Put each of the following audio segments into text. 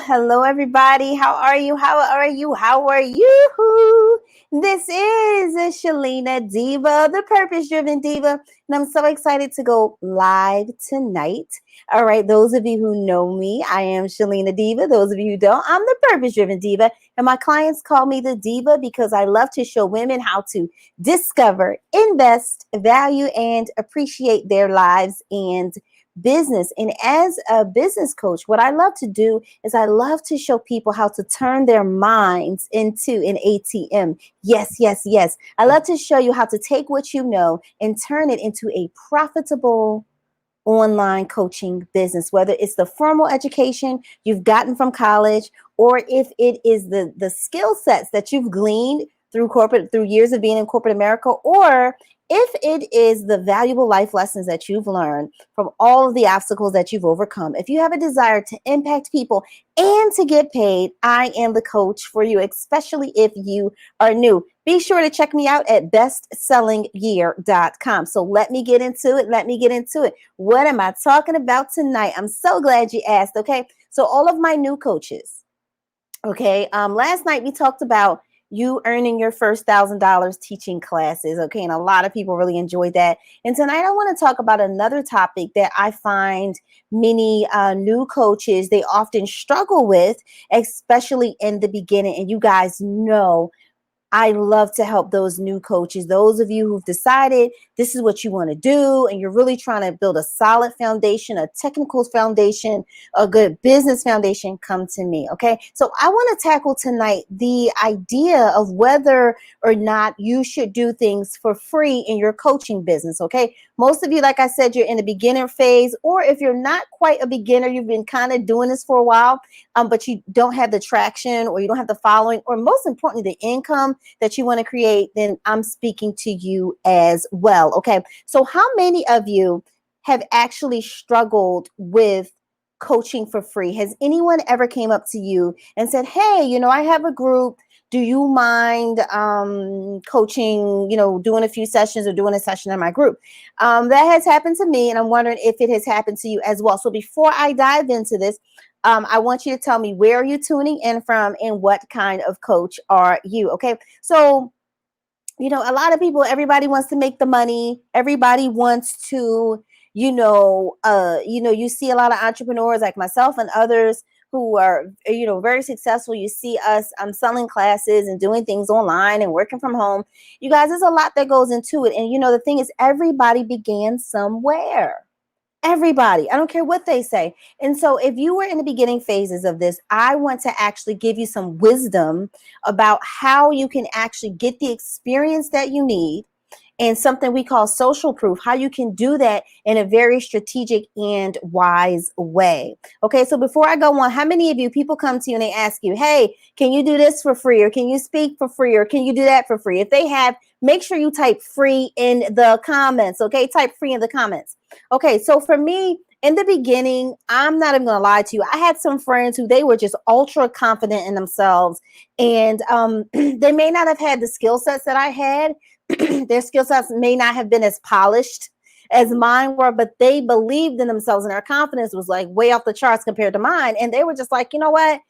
hello, everybody. How are you? How are you? How are you? This is Shalina Diva, the Purpose Driven Diva, and I'm so excited to go live tonight. All right, those of you who know me, I am Shalina Diva. Those of you who don't, I'm the Purpose Driven Diva, and my clients call me the Diva because I love to show women how to discover, invest, value, and appreciate their lives and business. And as a business coach, what I love to do is I love to show people how to turn their minds into an ATM. Yes, yes, yes. I love to show you how to take what you know and turn it into a profitable online coaching business, whether it's the formal education you've gotten from college, or if it is the skill sets that you've gleaned through years of being in corporate America, or if it is the valuable life lessons that you've learned from all of the obstacles that you've overcome. If you have a desire to impact people and to get paid, I am the coach for you, especially if you are new. Be sure to check me out at bestsellingyear.com. So let me get into it. What am I talking about tonight? I'm so glad you asked. Okay. So all of my new coaches. Okay. Last night we talked about you earning your first $1,000 teaching classes. Okay. And a lot of people really enjoyed that. And tonight I want to talk about another topic that I find many new coaches, they often struggle with, especially in the beginning. And you guys know I love to help those new coaches, those of you who've decided this is what you want to do, and you're really trying to build a solid foundation, a technical foundation, a good business foundation. Come to me. Okay. So I want to tackle tonight the idea of whether or not you should do things for free in your coaching business. Okay. Most of you, like I said, you're in the beginner phase, or if you're not quite a beginner, you've been kind of doing this for a while, but you don't have the traction, or you don't have the following, or most importantly, the income that you want to create, then I'm speaking to you as well. Okay. So how many of you have actually struggled with coaching for free? Has anyone ever came up to you and said, hey, I have a group. Do you mind coaching, doing a few sessions or doing a session in my group? That has happened to me, and I'm wondering if it has happened to you as well. So before I dive into this, I want you to tell me, where are you tuning in from and what kind of coach are you? Okay. So, a lot of people, everybody wants to make the money. Everybody wants to, you see a lot of entrepreneurs like myself and others who are, very successful. You see us, I'm selling classes and doing things online and working from home. You guys, there's a lot that goes into it. And, the thing is, everybody began somewhere. Everybody, I don't care what they say. And so if you were in the beginning phases of this, I want to actually give you some wisdom about how you can actually get the experience that you need, and something we call social proof, how you can do that in a very strategic and wise way. Okay, so before I go on, how many of you, people come to you and they ask you, hey, can you do this for free? Or can you speak for free? Or can you do that for free? If they have, make sure you type free in the comments. Okay, type free in the comments. Okay, so for me, in the beginning, I'm not even going to lie to you. I had some friends who they were just ultra confident in themselves, and they may not have had the skill sets that I had. Their skill sets may not have been as polished as mine were, but they believed in themselves, and their confidence was like way off the charts compared to mine. And they were just like, you know what?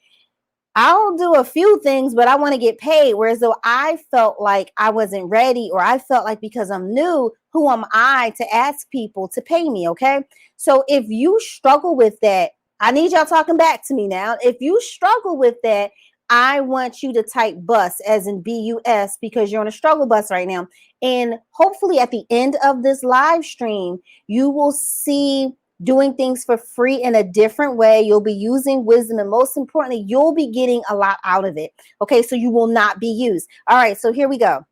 I'll do a few things, but I want to get paid. Whereas though I felt like I wasn't ready, or I felt like because I'm new, who am I to ask people to pay me? Okay. So if you struggle with that, I need y'all talking back to me now. If you struggle with that, I want you to type bus, as in BUS, because you're on a struggle bus right now. And hopefully at the end of this live stream, you will see doing things for free in a different way. You'll be using wisdom, and most importantly, you'll be getting a lot out of it. Okay, so you will not be used. All right, so here we go.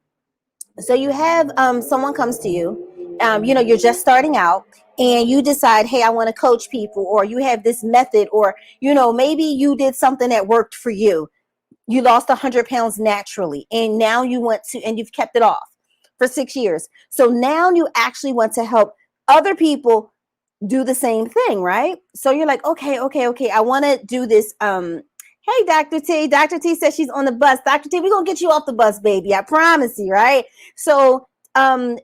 So you have someone comes to you, you're just starting out, and you decide, hey, I want to coach people, or you have this method, or maybe you did something that worked for you. You lost 100 pounds naturally, and now you want to, and you've kept it off for 6 years. So now you actually want to help other people do the same thing, right? So you're like, okay, I want to do this. Hey, Dr. T. Dr. T says she's on the bus. Dr. T, we're going to get you off the bus, baby. I promise you, right? So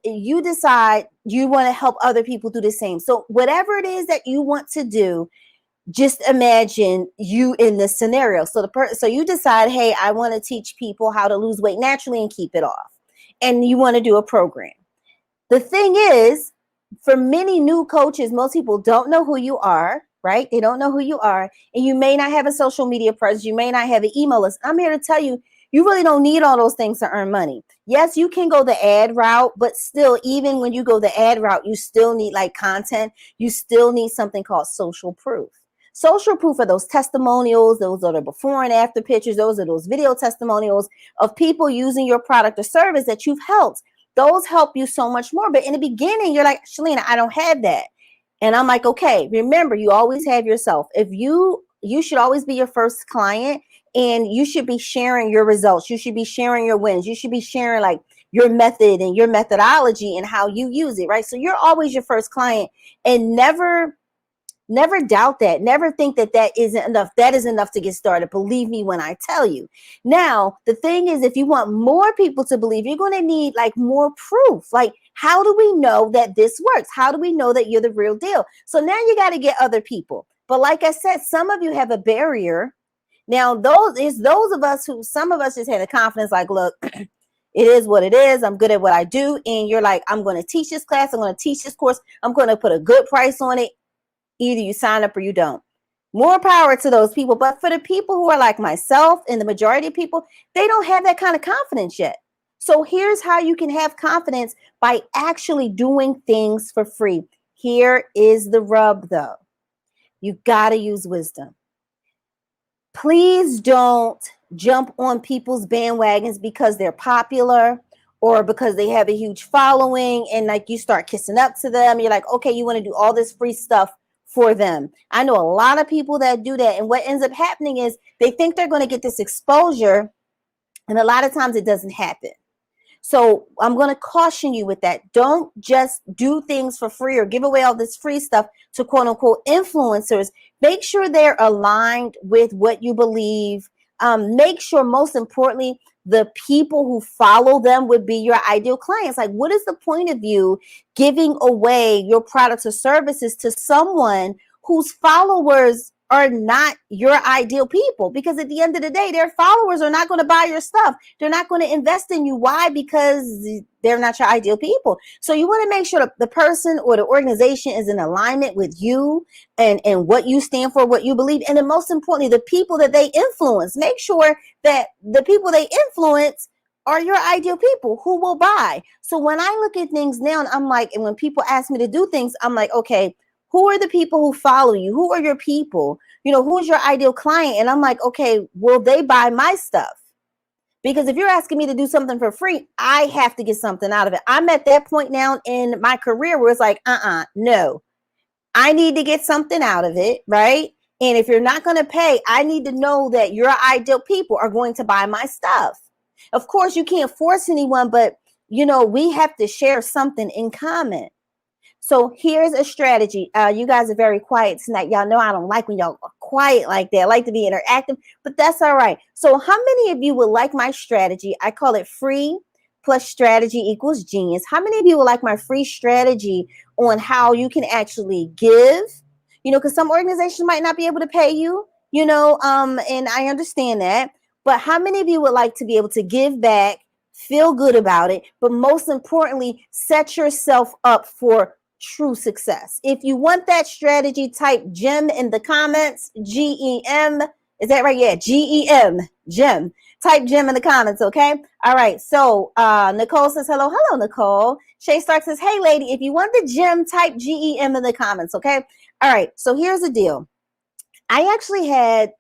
you decide you want to help other people do the same. So whatever it is that you want to do, just imagine you in this scenario. So so you decide, hey, I want to teach people how to lose weight naturally and keep it off. And you want to do a program. The thing is, for many new coaches, most people don't know who you are, right? They don't know who you are. And you may not have a social media presence. You may not have an email list. I'm here to tell you, you really don't need all those things to earn money. Yes, you can go the ad route, but still, even when you go the ad route, you still need like content. You still need something called social proof. Social proof are those testimonials. Those are the before and after pictures. Those are those video testimonials of people using your product or service that you've helped. Those help you so much more. But in the beginning, you're like, Shalina, I don't have that. And I'm like, okay, remember, you always have yourself. If you should always be your first client, and you should be sharing your results. You should be sharing your wins. You should be sharing like your method and your methodology and how you use it, right? So you're always your first client, and never doubt that. Never think that that isn't enough. That is enough to get started. Believe me when I tell you. Now, the thing is, if you want more people to believe, you're going to need like more proof. Like, how do we know that this works? How do we know that you're the real deal? So now you got to get other people. But like I said, some of you have a barrier. Now, those of us who, some of us just had the confidence, like, look, it is what it is. I'm good at what I do. And you're like, I'm going to teach this class. I'm going to teach this course. I'm going to put a good price on it. Either you sign up or you don't. More power to those people. But for the people who are like myself and the majority of people, they don't have that kind of confidence yet. So here's how you can have confidence by actually doing things for free. Here is the rub, though. You got to use wisdom. Please don't jump on people's bandwagons because they're popular or because they have a huge following, and like you start kissing up to them. You're like, okay, you want to do all this free stuff for them. I know a lot of people that do that, and what ends up happening is they think they're going to get this exposure, and a lot of times it doesn't happen. So I'm going to caution you with that. Don't just do things for free or give away all this free stuff to quote unquote influencers. Make sure they're aligned with what you believe. Make sure, most importantly, the people who follow them would be your ideal clients. Like, what is the point of you giving away your products or services to someone whose followers are not your ideal people? Because at the end of the day, their followers are not going to buy your stuff. They're not going to invest in you. Why? Because they're not your ideal people. So you want to make sure the person or the organization is in alignment with you and what you stand for, what you believe. And then most importantly, the people that they influence. Make sure that the people they influence are your ideal people who will buy. So when I look at things now, I'm like, and when people ask me to do things, I'm like, okay, who are the people who follow you? Who are your people? Who's your ideal client? And I'm like, okay, will they buy my stuff? Because if you're asking me to do something for free, I have to get something out of it. I'm at that point now in my career where it's like, no, I need to get something out of it, right? And if you're not going to pay, I need to know that your ideal people are going to buy my stuff. Of course, you can't force anyone, but we have to share something in common. So here's a strategy. You guys are very quiet tonight. Y'all know I don't like when y'all are quiet like that. I like to be interactive, but that's all right. So how many of you would like my strategy? I call it free plus strategy equals genius. How many of you would like my free strategy on how you can actually give? Because some organizations might not be able to pay you, and I understand that. But how many of you would like to be able to give back, feel good about it, but most importantly, set yourself up for true success? If you want that strategy, type GEM in the comments. GEM. Is that right? Yeah, GEM. GEM. Type GEM in the comments, okay? All right. So Nicole says hello. Hello, Nicole. Shay Stark says, hey, lady, if you want the GEM, type GEM in the comments, okay? All right. So here's the deal. I actually had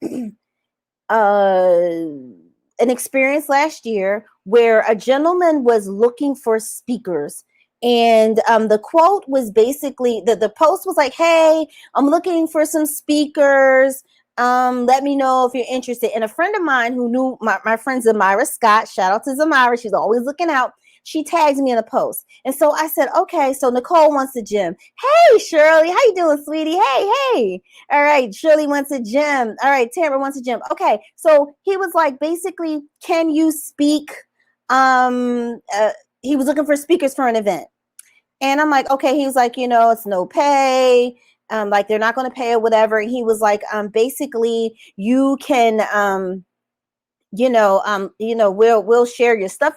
an experience last year where a gentleman was looking for speakers. And the quote was basically, the post was like, hey, I'm looking for some speakers. Let me know if you're interested. And a friend of mine who knew my friend Zamira Scott, shout out to Zamira, she's always looking out. She tags me in a post. And so I said, okay, so Nicole wants the gym. Hey, Shirley, how you doing, sweetie? Hey. All right, Shirley wants a gym. All right, Tamara wants a gym. Okay, so he was like, basically, can you speak? He was looking for speakers for an event. And I'm like, okay. He was like, it's no pay. like they're not going to pay or whatever. And he was like, basically you can, we'll share your stuff.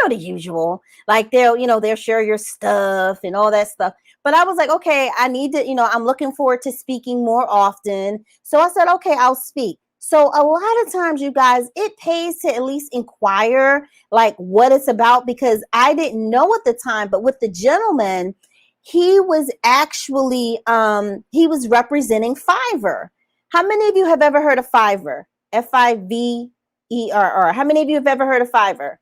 The usual, like they'll share your stuff and all that stuff. But I was like, okay, I need to, I'm looking forward to speaking more often. So I said, okay, I'll speak. So a lot of times, you guys, it pays to at least inquire like what it's about, because I didn't know at the time, but with the gentleman, he was actually, he was representing Fiverr. How many of you have ever heard of Fiverr? Fiverr. How many of you have ever heard of Fiverr?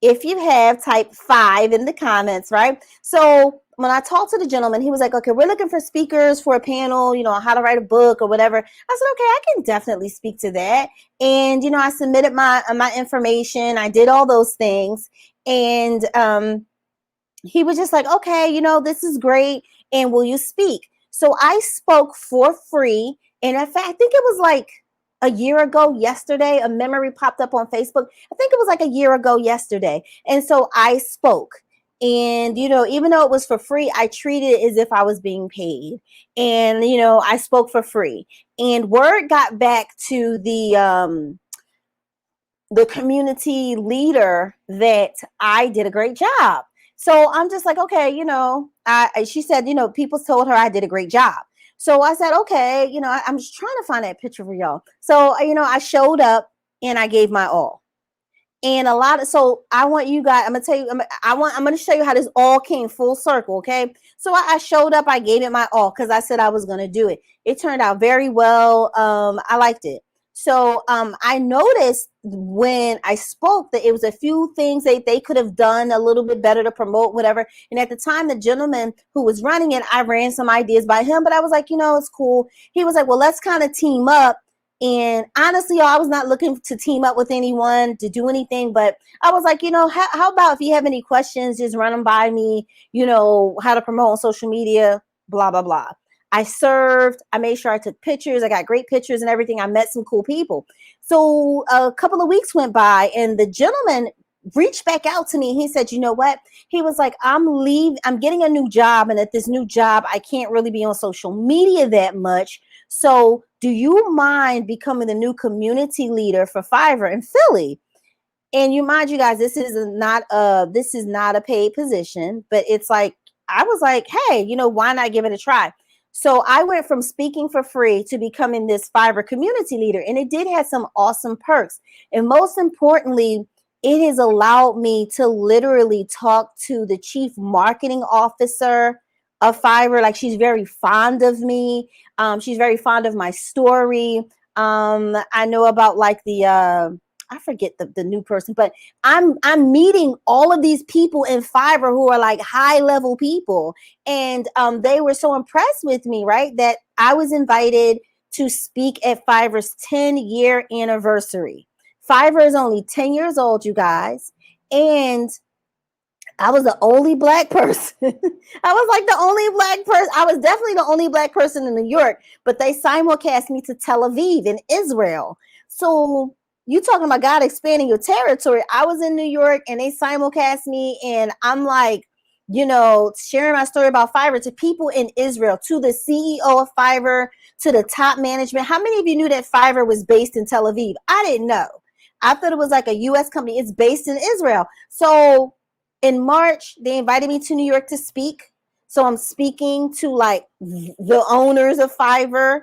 If you have, type 5 in the comments, right? So when I talked to the gentleman, he was like, okay, we're looking for speakers for a panel, how to write a book or whatever. I said, okay, I can definitely speak to that. And, I submitted my information. I did all those things. And he was just like, okay, this is great. And will you speak? So I spoke for free. And in fact, I think it was like a year ago yesterday, a memory popped up on Facebook. I think it was like a year ago yesterday. And so I spoke. And, even though it was for free, I treated it as if I was being paid. And, I spoke for free. And word got back to the community leader that I did a great job. So I'm just like, okay, she said, people told her I did a great job. So I said, okay, I'm just trying to find that picture for y'all. So, I showed up and I gave my all. And so I want you guys, I'm going to tell you, I'm going to show you how this all came full circle. Okay. So I showed up, I gave it my all because I said I was going to do it. It turned out very well. I liked it. So I noticed when I spoke that it was a few things that they could have done a little bit better to promote whatever. And at the time, the gentleman who was running it, I ran some ideas by him, but I was like, it's cool. He was like, well, let's kind of team up. And honestly, I was not looking to team up with anyone to do anything, but I was like, how about if you have any questions, just run them by me, how to promote on social media, blah, blah, blah. I served, I made sure I took pictures. I got great pictures and everything. I met some cool people. So a couple of weeks went by and the gentleman reached back out to me. He said, you know what? He was like, I'm getting a new job. And at this new job, I can't really be on social media that much. So do you mind becoming the new community leader for Fiverr in Philly? And you mind you guys, this is not a paid position, but it's like, I was like, hey, why not give it a try? So I went from speaking for free to becoming this Fiverr community leader. And it did have some awesome perks. And most importantly, it has allowed me to literally talk to the chief marketing officer of Fiverr. Like, she's very fond of me. She's very fond of my story. I know about like I forget the new person, but I'm meeting all of these people in Fiverr who are like high level people. And they were so impressed with me, right? That I was invited to speak at Fiverr's 10-year anniversary. Fiverr is only 10 years old, you guys. And I was the only Black person. I was like the only Black person. I was definitely the only Black person in New York, but they simulcast me to Tel Aviv in Israel. So you talking about God expanding your territory. I was in New York and they simulcast me, and I'm like, sharing my story about Fiverr to people in Israel, to the CEO of Fiverr, to the top management. How many of you knew that Fiverr was based in Tel Aviv? I didn't know. I thought it was like a US company. It's based in Israel. So in March, they invited me to New York to speak. So I'm speaking to like the owners of Fiverr.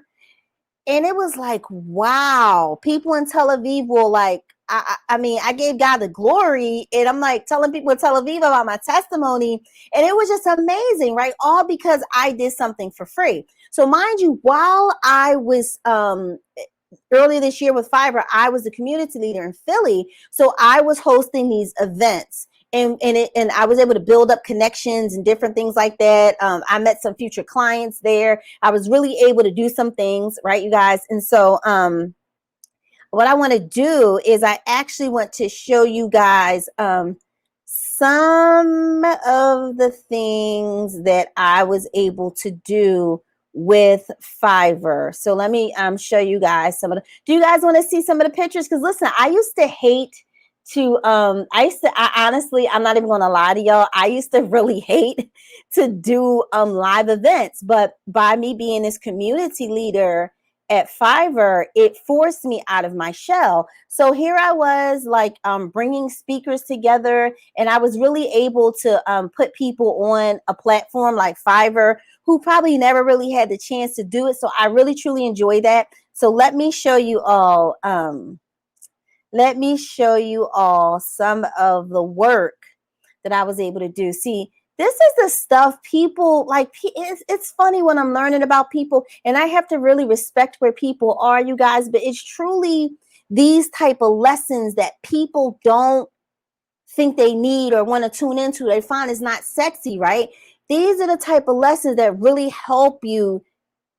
And it was like, wow, people in Tel Aviv will like, I gave God the glory. And I'm like telling people in Tel Aviv about my testimony. And it was just amazing, right? All because I did something for free. So mind you, while I was earlier this year with Fiverr, I was the community leader in Philly. So I was hosting these events. And I was able to build up connections and different things like that. I met some future clients there. I was really able to do some things, right, you guys? And so what I want to do is I actually want to show you guys some of the things that I was able to do with Fiverr. So let me show you guys some of the, do you guys want to see some of the pictures? Because listen, I used to hate I honestly, I'm not even gonna lie to y'all, I used to really hate to do live events, but by me being this community leader at Fiverr, it forced me out of my shell. So here I was, like, bringing speakers together, and I was really able to put people on a platform like Fiverr who probably never really had the chance to do it. So I really truly enjoy that. So let me show you all some of the work that I was able to do. See, this is the stuff people like. It's funny when I'm learning about people, and I have to really respect where people are, you guys. But it's truly these type of lessons that people don't think they need or want to tune into. They find it's not sexy, right? These are the type of lessons that really help you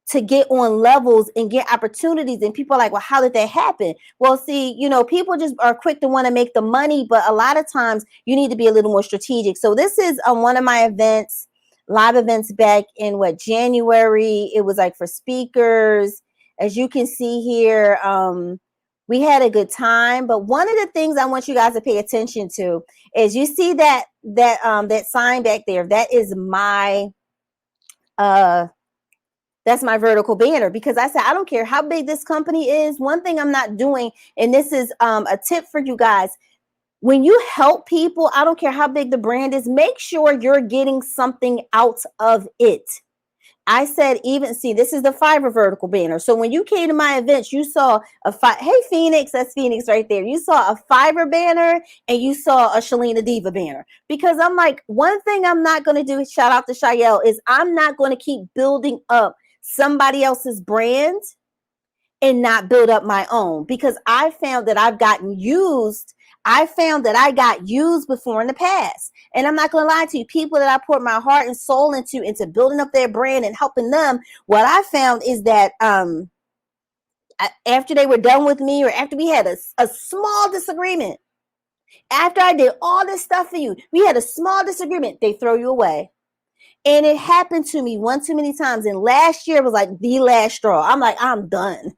to get on levels and get opportunities. And people are like, well, how did that happen? Well, see, people just are quick to want to make the money, but a lot of times you need to be a little more strategic. So this is one of my events, live events back in January. It was like for speakers. As you can see here, we had a good time. But one of the things I want you guys to pay attention to is, you see that sign back there. That is my that's my vertical banner, because I said, I don't care how big this company is. One thing I'm not doing, and this is a tip for you guys, when you help people, I don't care how big the brand is, make sure you're getting something out of it. I said, this is the Fiverr vertical banner. So when you came to my events, you saw hey, Phoenix, that's Phoenix right there. You saw a Fiverr banner and you saw a Shalina Diva banner. Because I'm like, one thing I'm not going to do, shout out to Shayelle, is I'm not going to keep building up somebody else's brand and not build up my own, because I found that I got used before in the past. And I'm not going to lie to you, people that I poured my heart and soul into building up their brand and helping them, what I found is that after they were done with me, or after we had a small disagreement, after I did all this stuff for you, we had a small disagreement, they throw you away. And it happened to me one too many times. And last year was like the last straw. I'm like, I'm done.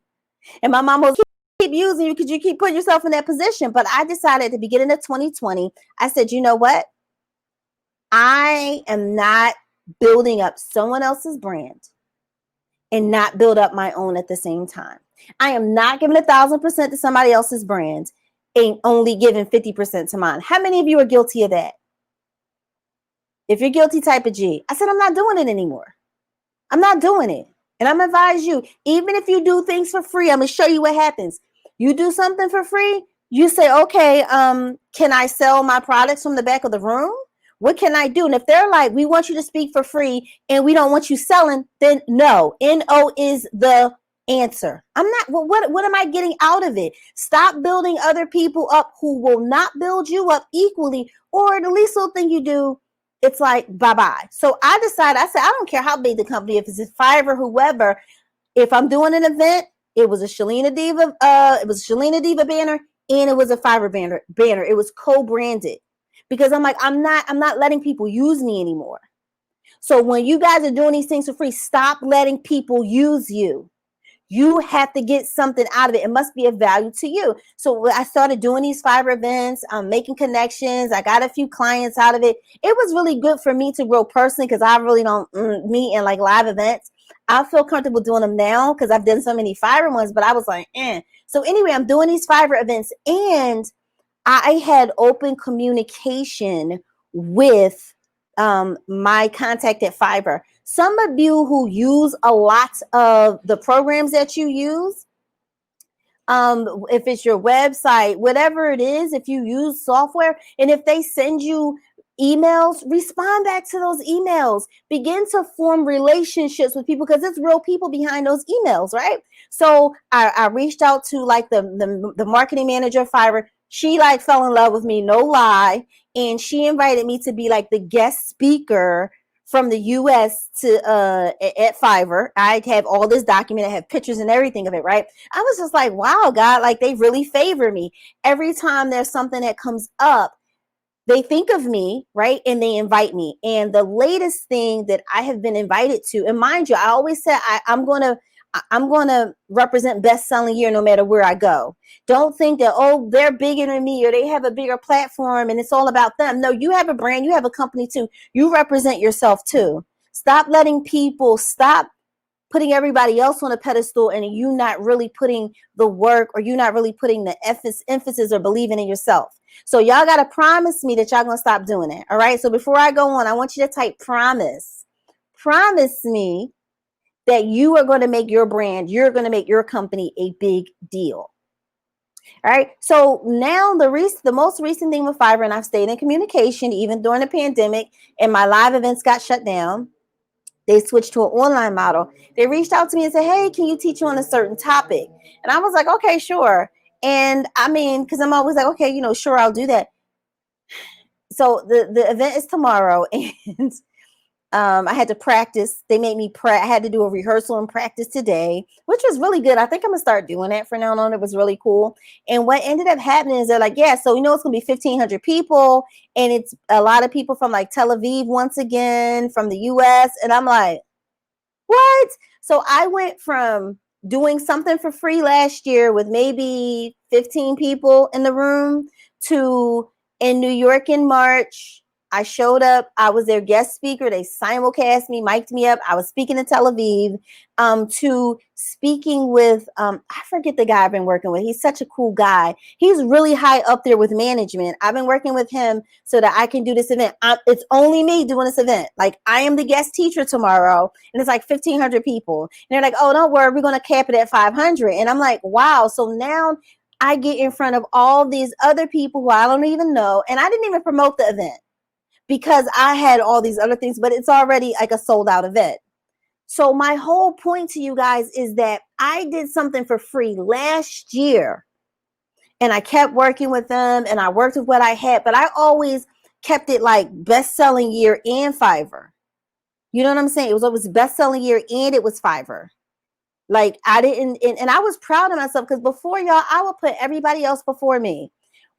And my mom was, keep using you because you keep putting yourself in that position. But I decided at the beginning of 2020, I said, you know what? I am not building up someone else's brand and not build up my own at the same time. I am not giving 1,000% to somebody else's brand and only giving 50% to mine. How many of you are guilty of that? If you're guilty, type a G. I said, I'm not doing it anymore. I'm not doing it. And I'm advise you, even if you do things for free, I'm going to show you what happens. You do something for free, you say, okay, can I sell my products from the back of the room? What can I do? And if they're like, we want you to speak for free and we don't want you selling, then no. No is the answer. I'm not, what am I getting out of it? Stop building other people up who will not build you up equally, or the least little thing you do, it's like, bye-bye. So I decided, I said, I don't care how big the company, if it's Fiverr, whoever, if I'm doing an event, it was a Shalina Diva banner, and it was a Fiverr banner. It was co-branded, because I'm like, I'm not letting people use me anymore. So when you guys are doing these things for free, stop letting people use you. You have to get something out of it. It must be of value to you. So I started doing these Fiverr events, making connections. I got a few clients out of it. It was really good for me to grow personally, because I really don't meet in like live events. I feel comfortable doing them now because I've done so many Fiverr ones, but I was like, So anyway, I'm doing these Fiverr events, and I had open communication with my contact at Fiverr. Some of you who use a lot of the programs that you use, if it's your website, whatever it is, if you use software, and if they send you emails, respond back to those emails. Begin to form relationships with people, because it's real people behind those emails, right? So I reached out to like the marketing manager of Fiverr. She like fell in love with me, no lie. And she invited me to be like the guest speaker from the US to at Fiverr. I have all this document, I have pictures and everything of it, right? I was just like, wow, God, like they really favor me. Every time there's something that comes up, they think of me, right? And they invite me. And the latest thing that I have been invited to, and mind you, I always said I'm I'm going to represent best-selling year no matter where I go. Don't think that, oh, they're bigger than me or they have a bigger platform and it's all about them. No, you have a brand, you have a company too. You represent yourself too. Stop letting people, stop putting everybody else on a pedestal and you not really putting the work, or you not really putting the emphasis or believing in yourself. So y'all got to promise me that y'all going to stop doing it. All right. So before I go on, I want you to type promise. Promise me that you are going to make your brand, you're going to make your company a big deal. All right. So now the most recent thing with Fiverr, and I've stayed in communication even during the pandemic, and my live events got shut down. They switched to an online model. They reached out to me and said, hey, can you teach on a certain topic? And I was like, okay, sure. And I mean, because I'm always like, okay, sure, I'll do that. So the event is tomorrow, and I had to practice. They made me I had to do a rehearsal and practice today, which was really good. I think I'm gonna start doing that from now on. It was really cool. And what ended up happening is they're like, yeah, so it's gonna be 1,500 people, and it's a lot of people from like Tel Aviv once again, from the US. And I'm like, what? So I went from doing something for free last year with maybe 15 people in the room to in New York in March. I showed up. I was their guest speaker. They simulcast me, mic'd me up. I was speaking in Tel Aviv, to speaking with, I forget the guy I've been working with. He's such a cool guy. He's really high up there with management. I've been working with him so that I can do this event. It's only me doing this event. Like, I am the guest teacher tomorrow, and it's like 1,500 people. And they're like, oh, don't worry, we're going to cap it at 500. And I'm like, wow. So now I get in front of all these other people who I don't even know. And I didn't even promote the event, because I had all these other things, but it's already like a sold out event. So my whole point to you guys is that I did something for free last year, and I kept working with them, and I worked with what I had, but I always kept it like best-selling year and Fiverr. You know what I'm saying? It was always best-selling year and it was Fiverr. Like, I didn't, and I was proud of myself, because before, y'all, I would put everybody else before me,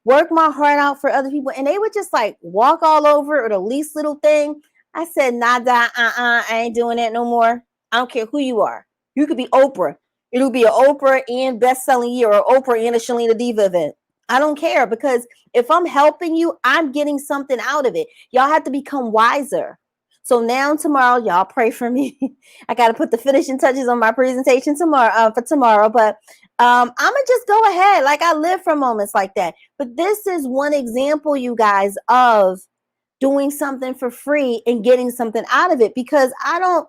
work my heart out for other people, and they would just like walk all over or the least little thing. I said, nada, I ain't doing that no more. I don't care who you are. You could be Oprah. It'll be an Oprah and best-selling year, or Oprah and a Shalina Diva event. I don't care, because if I'm helping you, I'm getting something out of it. Y'all have to become wiser. So now tomorrow, y'all pray for me. I got to put the finishing touches on my presentation tomorrow, for tomorrow, but I'm gonna just go ahead. Like, I live for moments like that. But this is one example, you guys, of doing something for free and getting something out of it, because I don't,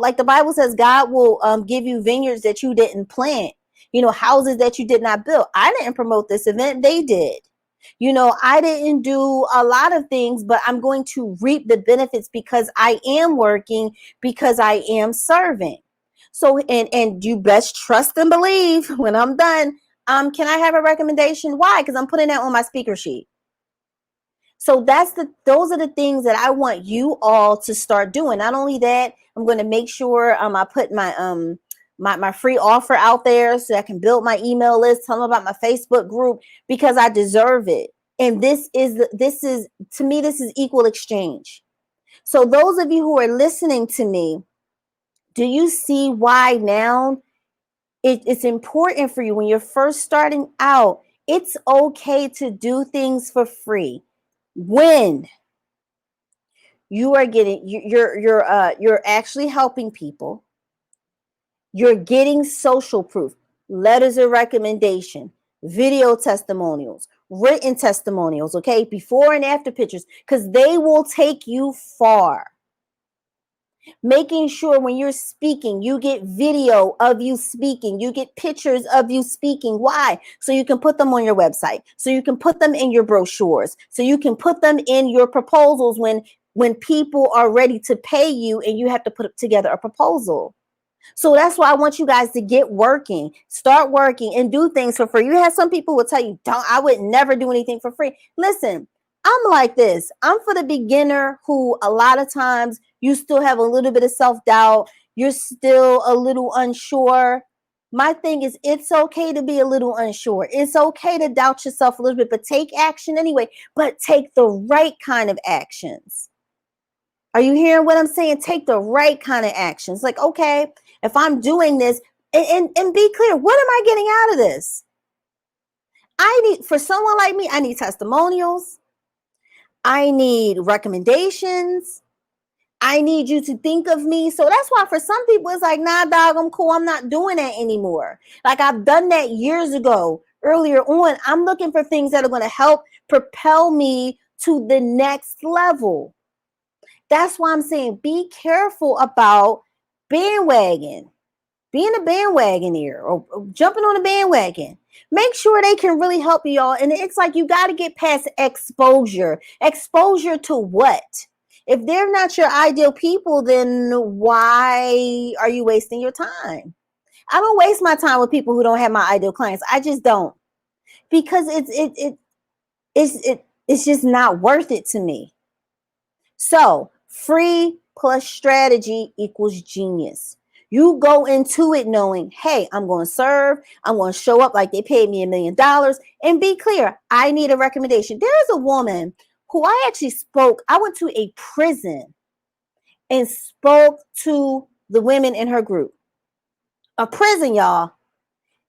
like the Bible says, God will give you vineyards that you didn't plant, houses that you did not build. I didn't promote this event. They did. I didn't do a lot of things, but I'm going to reap the benefits because I am working, because I am serving. So, and you best trust and believe when I'm done, can I have a recommendation? Why? Because I'm putting that on my speaker sheet. So those are the things that I want you all to start doing. Not only that, I'm going to make sure I put my free offer out there so I can build my email list, tell them about my Facebook group, because I deserve it. And this is to me, this is equal exchange. So those of you who are listening to me, do you see why now it's important for you when you're first starting out? It's okay to do things for free when you are getting, you're actually helping people. You're getting social proof, letters of recommendation, video testimonials, written testimonials, okay? Before and after pictures, because they will take you far. Making sure when you're speaking, you get video of you speaking, you get pictures of you speaking. Why? So you can put them on your website, so you can put them in your brochures, so you can put them in your proposals when people are ready to pay you and you have to put together a proposal. So that's why I want you guys to get working, start working, and do things for free. You have some people will tell you, I would never do anything for free. Listen, I'm like this. I'm for the beginner who a lot of times you still have a little bit of self-doubt. You're still a little unsure. My thing is, it's okay to be a little unsure. It's okay to doubt yourself a little bit, but take action anyway, but take the right kind of actions. Are you hearing what I'm saying? Take the right kind of actions. Like, okay, if I'm doing this, And be clear, what am I getting out of this? I need, for someone like me, I need testimonials. I need recommendations. I need you to think of me. So that's why for some people it's like, nah, dog, I'm cool. I'm not doing that anymore. Like I've done that years ago, earlier on. I'm looking for things that are going to help propel me to the next level. That's why I'm saying be careful about bandwagon, being a bandwagoner or jumping on a bandwagon. Make sure they can really help you all. And it's like you got to get past exposure. Exposure to what? If they're not your ideal people, then why are you wasting your time? I don't waste my time with people who don't have my ideal clients. I just don't, because it's just not worth it to me. So free plus strategy equals genius. You go into it knowing, hey, I'm going to serve. I'm going to show up like they paid me $1 million. And be clear, I need a recommendation. There is a woman who I actually spoke. I went to a prison and spoke to the women in her group. A prison, y'all.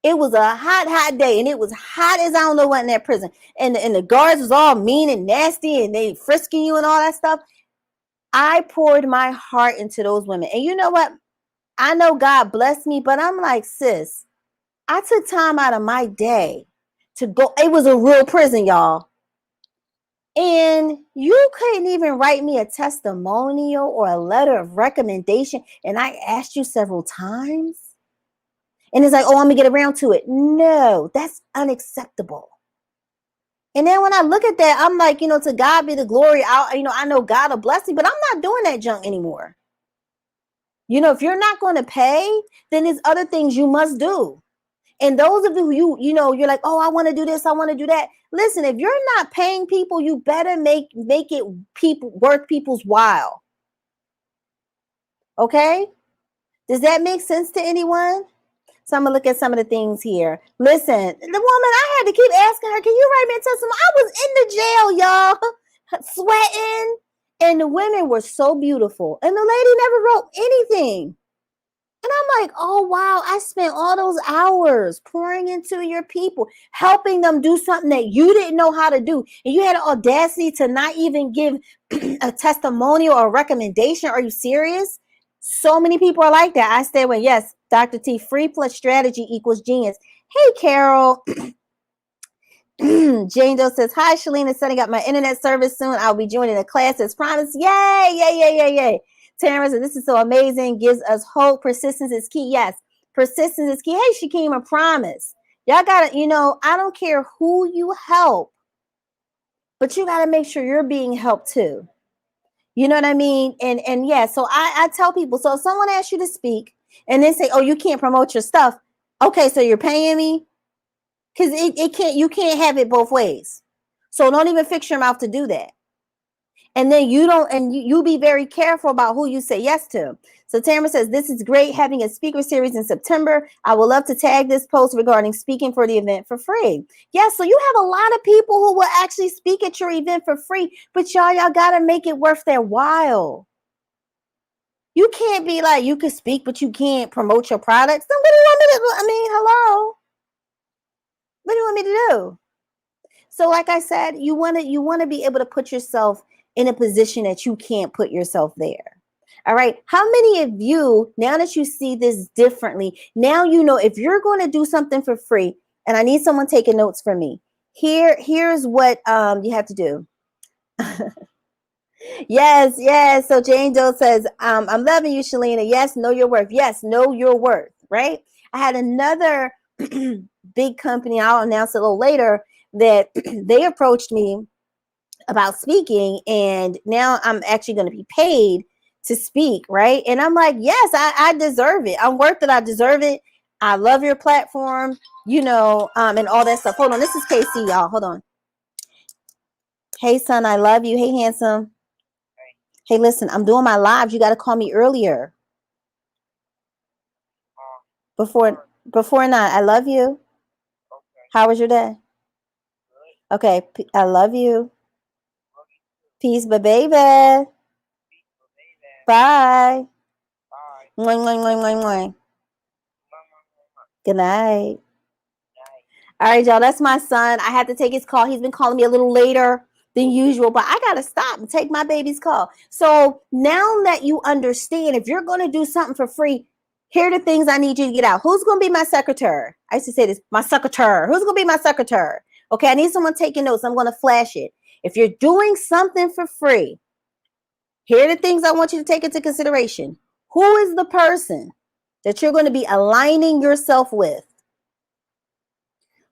It was a hot day, and it was hot as I don't know what in that prison. And the guards was all mean and nasty, and they frisking you and all that stuff. I poured my heart into those women. And you know what? I know God blessed me, but I'm like, sis, I took time out of my day to go. It was a real prison, y'all. And you couldn't even write me a testimonial or a letter of recommendation. And I asked you several times. And it's like, oh, I'm going to get around to it. No, that's unacceptable. And then when I look at that, I'm like, to God be the glory. I know God will bless me, but I'm not doing that junk anymore. If you're not going to pay, then there's other things you must do. And those of you, you're like, oh, I want to do this, I want to do that. Listen, if you're not paying people, you better make it worth people's while. Okay? Does that make sense to anyone? So I'm going to look at some of the things here. Listen, the woman, I had to keep asking her, can you write me a testimony? I was in the jail, y'all, sweating. And the women were so beautiful. And the lady never wrote anything. And I'm like, oh, wow, I spent all those hours pouring into your people, helping them do something that you didn't know how to do. And you had the audacity to not even give a testimonial or a recommendation. Are you serious? So many people are like that. I stay with, yes, Dr. T, free plus strategy equals genius. Hey, Carol. Jane Doe says, hi, Shalene is setting up my internet service soon. I'll be joining a class as promised. Yay, yay, yay, yay, yay. Tamara says, this is so amazing. Gives us hope. Persistence is key. Yes, persistence is key. Hey, Shakeem, I promise. Y'all got to, I don't care who you help, but you got to make sure you're being helped too. You know what I mean? And yeah, so I tell people, so if someone asks you to speak and then say, oh, you can't promote your stuff. Okay, so you're paying me? Because you can't have it both ways. So don't even fix your mouth to do that. And then you be very careful about who you say yes to. So Tamara says, this is great, having a speaker series in September. I would love to tag this post regarding speaking for the event for free. Yes, so you have a lot of people who will actually speak at your event for free, but y'all got to make it worth their while. You can't be like, you can speak, but you can't promote your products. Then what do you want me to do? Hello? What do you want me to do? So like I said, you want to be able to put yourself in a position that you can't put yourself there. All right. How many of you, now that you see this differently, now you know if you're going to do something for free, and I need someone taking notes for me. Here's what you have to do. Yes. So Jane Doe says, I'm loving you, Shalena. Yes, know your worth. Yes, know your worth. Right. I had another big company, I'll announce it a little later, that they approached me about speaking, and now I'm actually going to be paid to speak, right? And I'm like, yes, I deserve it. I'm worth it. I deserve it. I love your platform, and all that stuff. Hold on, this is KC, y'all. Hold on. Hey, son, I love you. Hey, handsome. Hey, listen, I'm doing my lives. You got to call me earlier. Before 9. I love you. How was your day? Okay, I love you. Peace, baby. Bye. Mwah, mwah, mwah, mwah, mwah. Good night. All right, y'all. That's my son. I had to take his call. He's been calling me a little later than usual, but I got to stop and take my baby's call. So now that you understand, if you're going to do something for free, here are the things I need you to get out. Who's going to be my secretary? I used to say this, my secretary. Who's going to be my secretary? Okay, I need someone taking notes. I'm going to flash it. If you're doing something for free, here are the things I want you to take into consideration. Who is the person that you're going to be aligning yourself with?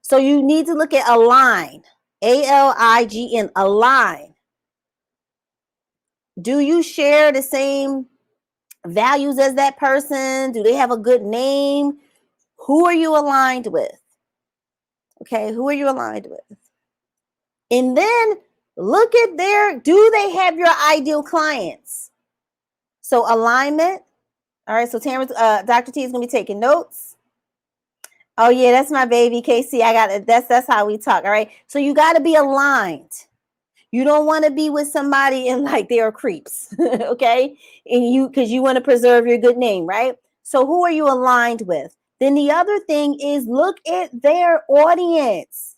So you need to look at align, ALIGN, align. Do you share the same values as that person? Do they have a good name? Who are you aligned with? Okay, who are you aligned with? And then look at do they have your ideal clients? So alignment. All right, so Dr. T is going to be taking notes. Oh yeah, that's my baby, Casey. I got it. That's how we talk. All right. So you got to be aligned. You don't want to be with somebody and like they are creeps, okay? And because you want to preserve your good name, right? So who are you aligned with? Then the other thing is look at their audience.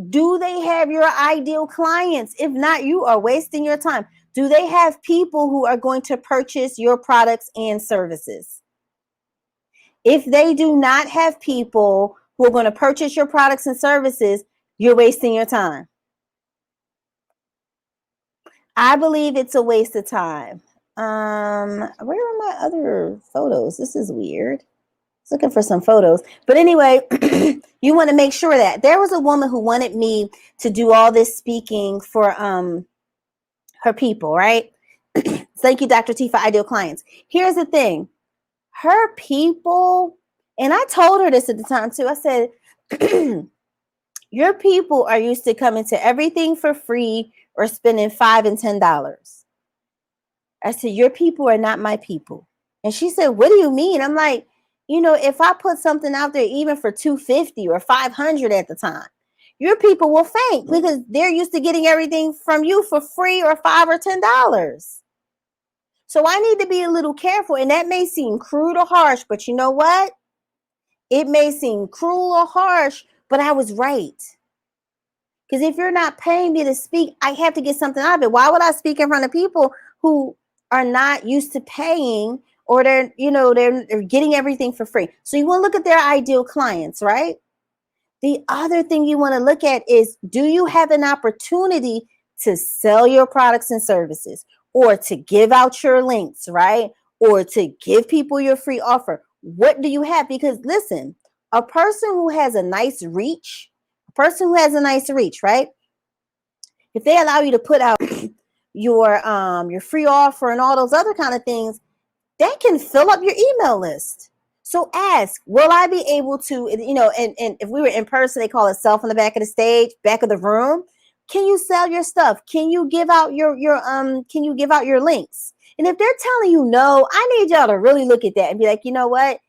Do they have your ideal clients? If not, you are wasting your time. Do they have people who are going to purchase your products and services? If they do not have people who are going to purchase your products and services, you're wasting your time. I believe it's a waste of time. Where are my other photos? This is weird. I was looking for some photos. But anyway, you want to make sure that there was a woman who wanted me to do all this speaking for her people, right? Thank you, Dr. T, for ideal clients. Here's the thing. Her people, and I told her this at the time too. I said, your people are used to coming to everything for free or spending $5 and $10. I said, your people are not my people. And she said, what do you mean? I'm like, if I put something out there, even for $250 or $500 at the time, your people will faint because they're used to getting everything from you for free or $5 or $10. So I need to be a little careful. And that may seem crude or harsh, but you know what? It may seem cruel or harsh, but I was right. Because if you're not paying me to speak, I have to get something out of it. Why would I speak in front of people who are not used to paying, or they're getting everything for free? So you want to look at their ideal clients, right? The other thing you want to look at is, do you have an opportunity to sell your products and services, or to give out your links, right? Or to give people your free offer? What do you have? Because listen, a person who has a nice reach, right? If they allow you to put out your free offer and all those other kind of things, that can fill up your email list. So ask, will I be able to, and if we were in person, they call it self on the back of the stage, back of the room. Can you sell your stuff? Can you give out your links? And if they're telling you no, I need y'all to really look at that and be like, you know what?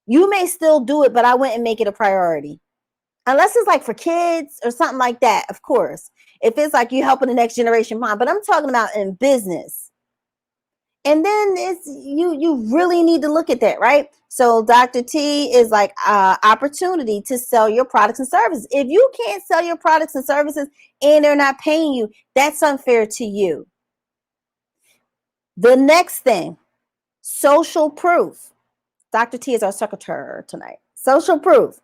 You may still do it, but I wouldn't make it a priority. Unless it's like for kids or something like that, of course. If it's like you helping the next generation, mom. But I'm talking about in business. And then it's you really need to look at that, right? So Dr. T is like opportunity to sell your products and services. If you can't sell your products and services and they're not paying you, that's unfair to you. The next thing, social proof. Dr. T is our secretary tonight. Social proof.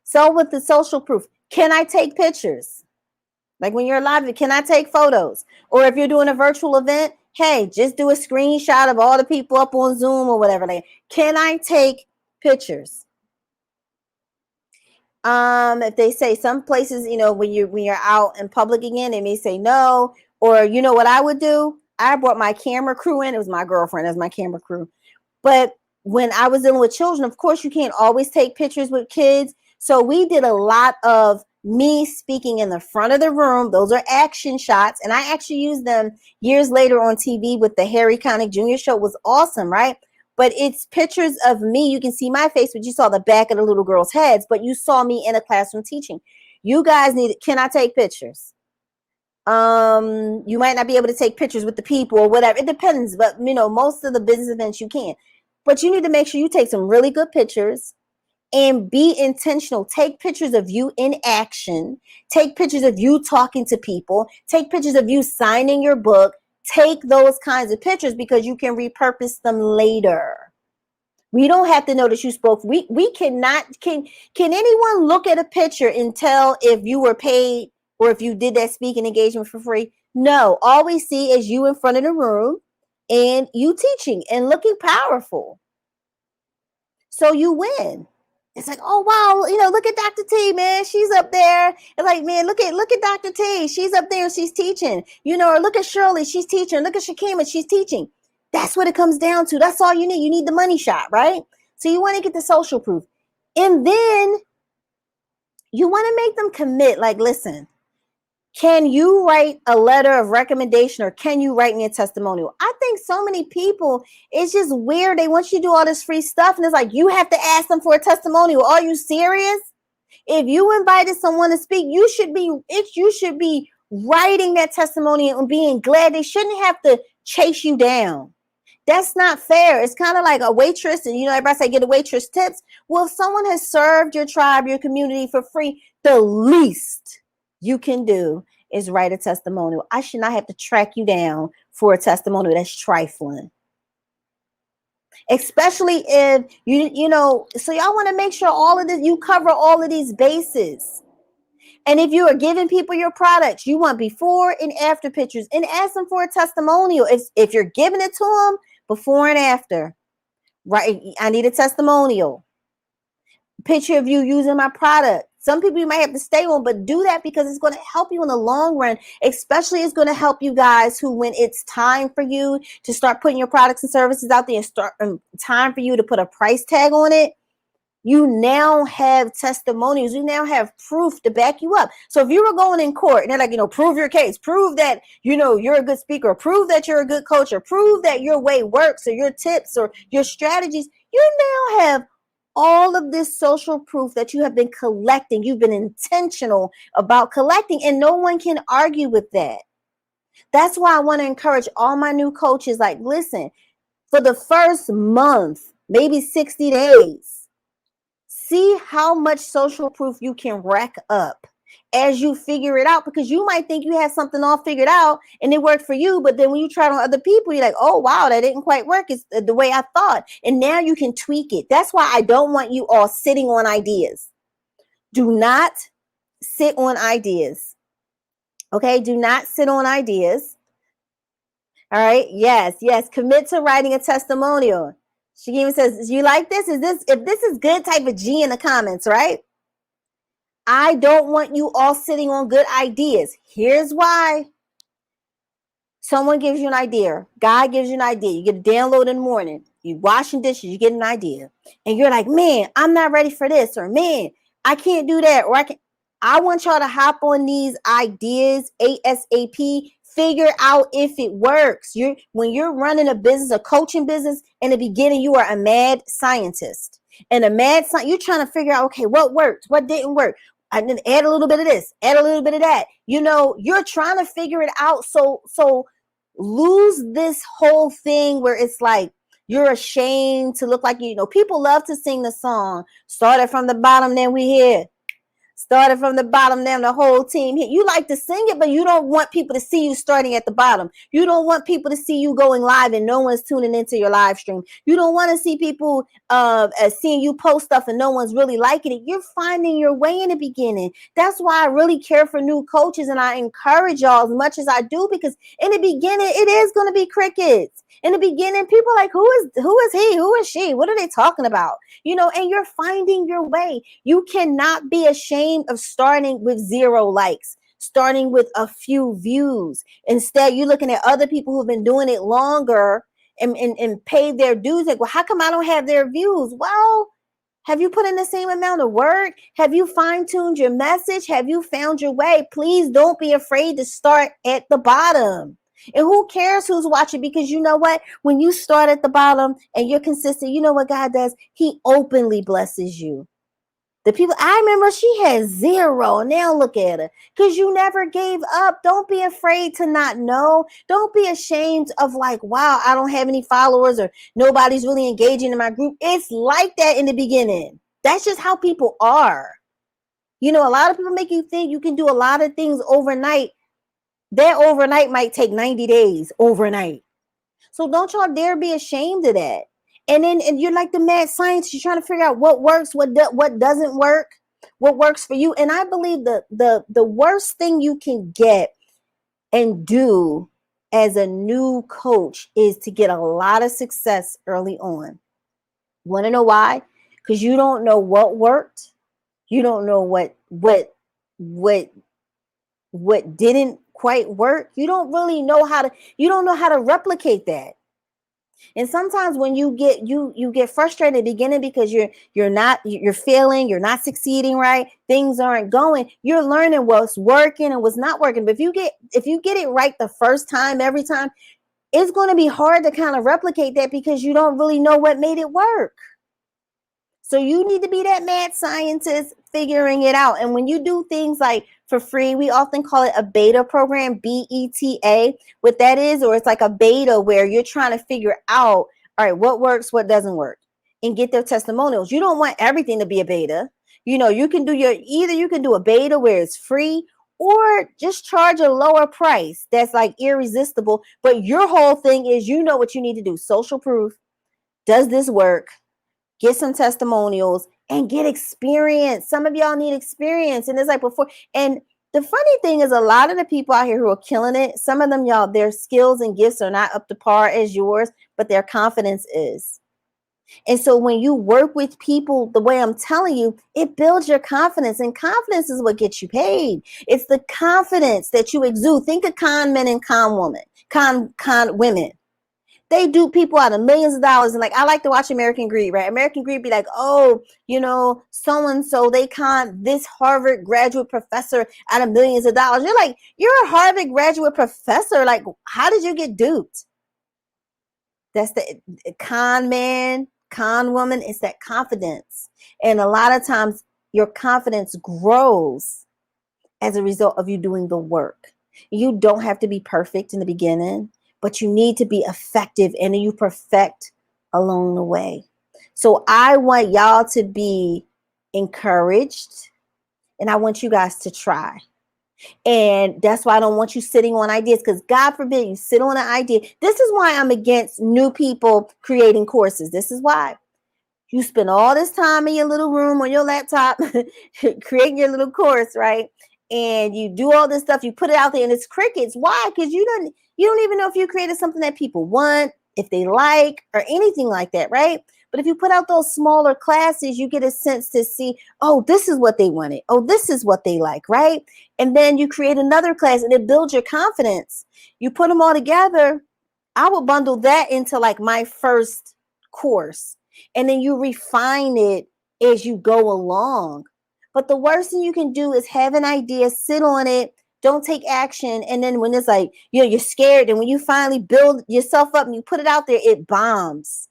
So with the social proof, can I take pictures? Like when you're live, can I take photos? Or if you're doing a virtual event, hey, just do a screenshot of all the people up on Zoom or whatever. Can I take pictures? If they say some places, when you're out in public again, they may say no. Or you know what I would do? I brought my camera crew in. It was my girlfriend as my camera crew. But when I was dealing with children, of course, you can't always take pictures with kids. So we did a lot of me speaking in the front of the room. Those are action shots. And I actually used them years later on TV with the Harry Connick Jr. show. It was awesome, right? But it's pictures of me. You can see my face, but you saw the back of the little girls' heads, but you saw me in a classroom teaching. You guys can I take pictures? You might not be able to take pictures with the people or whatever. It depends, but most of the business events you can. But you need to make sure you take some really good pictures and be intentional. Take pictures of you in action. Take pictures of you talking to people. Take pictures of you signing your book. Take those kinds of pictures because you can repurpose them later. We don't have to know that you spoke. We cannot, can anyone look at a picture and tell if you were paid or if you did that speaking engagement for free? No, all we see is you in front of the room and you teaching and looking powerful. So you win. It's like, oh wow, look at Dr. T, man. She's up there. It's like, man, look at Dr. T. She's up there and she's teaching. Or look at Shirley, she's teaching. Look at Shakima, she's teaching. That's what it comes down to. That's all you need. You need the money shot, right? So you want to get the social proof. And then you want to make them commit. Like, listen, can you write a letter of recommendation or can you write me a testimonial? I think so many people, it's just weird. They want you to do all this free stuff. And it's like, you have to ask them for a testimonial. Are you serious? If you invited someone to speak, you should be writing that testimonial and being glad. They shouldn't have to chase you down. That's not fair. It's kind of like a waitress, and everybody say get a waitress tips. Well, if someone has served your tribe, your community for free, the least you can do is write a testimonial. I should not have to track you down for a testimonial. That's trifling. Especially if so y'all want to make sure all of this, you cover all of these bases. And if you are giving people your products, you want before and after pictures and ask them for a testimonial. If you're giving it to them, before and after, right? I need a testimonial. Picture of you using my product. Some people you might have to stay on, but do that because it's going to help you in the long run. Especially it's going to help you guys who, when it's time for you to start putting your products and services out there and start time for you to put a price tag on it, you now have testimonials. You now have proof to back you up. So if you were going in court and they're like, prove your case, prove that, you're a good speaker, prove that you're a good coach, or prove that your way works or your tips or your strategies, you now have all of this social proof that you have been collecting. You've been intentional about collecting, and no one can argue with that. That's why I want to encourage all my new coaches, like, listen, for the first month, maybe 60 days, see how much social proof you can rack up as you figure it out, because you might think you have something all figured out and it worked for you, but then when you try it on other people, you're like, oh wow, that didn't quite work. It's the way I thought. And now you can tweak it. That's why I don't want you all sitting on ideas. Do not sit on ideas. Okay, do not sit on ideas. All right, yes, commit to writing a testimonial. She even says, you like this? If this is good, type of G in the comments, right? I don't want you all sitting on good ideas. Here's why. Someone gives you an idea. God gives you an idea. You get a download in the morning. You washing dishes, you get an idea. And you're like, man, I'm not ready for this. Or man, I can't do that. Or I want y'all to hop on these ideas ASAP. Figure out if it works. When you're running a business, a coaching business, in the beginning, you are a mad scientist. And you're trying to figure out, okay, what worked? What didn't work? And then add a little bit of this, add a little bit of that. You're trying to figure it out. So lose this whole thing where it's like you're ashamed to look like people love to sing the song. Started from the bottom, then we here. Started from the bottom, then the whole team hit. You like to sing it, but you don't want people to see you starting at the bottom. You don't want people to see you going live and no one's tuning into your live stream. You don't want to see people seeing you post stuff and no one's really liking it. You're finding your way in the beginning. That's why I really care for new coaches, and I encourage y'all as much as I do, because in the beginning, it is going to be crickets. In the beginning, people are like, who is he? Who is she? What are they talking about? And you're finding your way. You cannot be ashamed of starting with 0 likes, starting with a few views. Instead, you're looking at other people who've been doing it longer and paid their dues. Like, well, how come I don't have their views? Well, have you put in the same amount of work? Have you fine-tuned your message? Have you found your way? Please don't be afraid to start at the bottom. And who cares who's watching? Because you know what? When you start at the bottom and you're consistent, you know what God does? He openly blesses you. The people, I remember she had 0. Now look at her. Because you never gave up. Don't be afraid to not know. Don't be ashamed of like, wow, I don't have any followers or nobody's really engaging in my group. It's like that in the beginning. That's just how people are. You know, a lot of people make you think you can do a lot of things overnight. That overnight might take 90 days overnight. So don't y'all dare be ashamed of that. And you're like the mad scientist. You're trying to figure out what works, what doesn't work, what works for you. And I believe the worst thing you can get and do as a new coach is to get a lot of success early on. Want to know why? Because you don't know what worked. You don't know what didn't quite work. You don't really know you don't know how to replicate that. And sometimes when you get frustrated at the beginning because you're failing, you're not succeeding, right? Things aren't going. You're learning what's working and what's not working. But if you get it right the first time, every time, it's going to be hard to kind of replicate that because you don't really know what made it work. So you need to be that mad scientist figuring it out. And when you do things like for free, we often call it a beta program, BETA. What that is, or it's like a beta where you're trying to figure out, all right, what works, what doesn't work, and get their testimonials. You don't want everything to be a beta. You know, you can do you can do a beta where it's free, or just charge a lower price that's like irresistible. But your whole thing is, you know what you need to do. Social proof. Does this work? Get some testimonials and get experience. Some of y'all need experience. And it's like before. And the funny thing is, a lot of the people out here who are killing it, some of them, y'all, their skills and gifts are not up to par as yours, but their confidence is. And so when you work with people the way I'm telling you, it builds your confidence. And confidence is what gets you paid. It's the confidence that you exude. Think of con men and con women. They do people out of millions of dollars. And like, I like to watch American Greed, right? American Greed be like, oh, you know, so-and-so, they con this Harvard graduate professor out of millions of dollars. You're like, you're a Harvard graduate professor. Like, how did you get duped? That's the con man, con woman. It's that confidence. And a lot of times your confidence grows as a result of you doing the work. You don't have to be perfect in the beginning, but you need to be effective, and you perfect along the way. So I want y'all to be encouraged, and I want you guys to try. And that's why I don't want you sitting on ideas, because God forbid you sit on an idea. This is why I'm against new people creating courses. This is why. You spend all this time in your little room on your laptop creating your little course, right? And you do all this stuff, you put it out there, and it's crickets. Why? Because you don't even know if you created something that people want, if they like, or anything like that, right? But if you put out those smaller classes, you get a sense to see, oh, this is what they wanted. Oh, this is what they like, right? And then you create another class, and it builds your confidence. You put them all together. I would bundle that into like my first course. And then you refine it as you go along. But the worst thing you can do is have an idea, sit on it, don't take action. And then when it's like, you know, you're scared. And when you finally build yourself up and you put it out there, it bombs.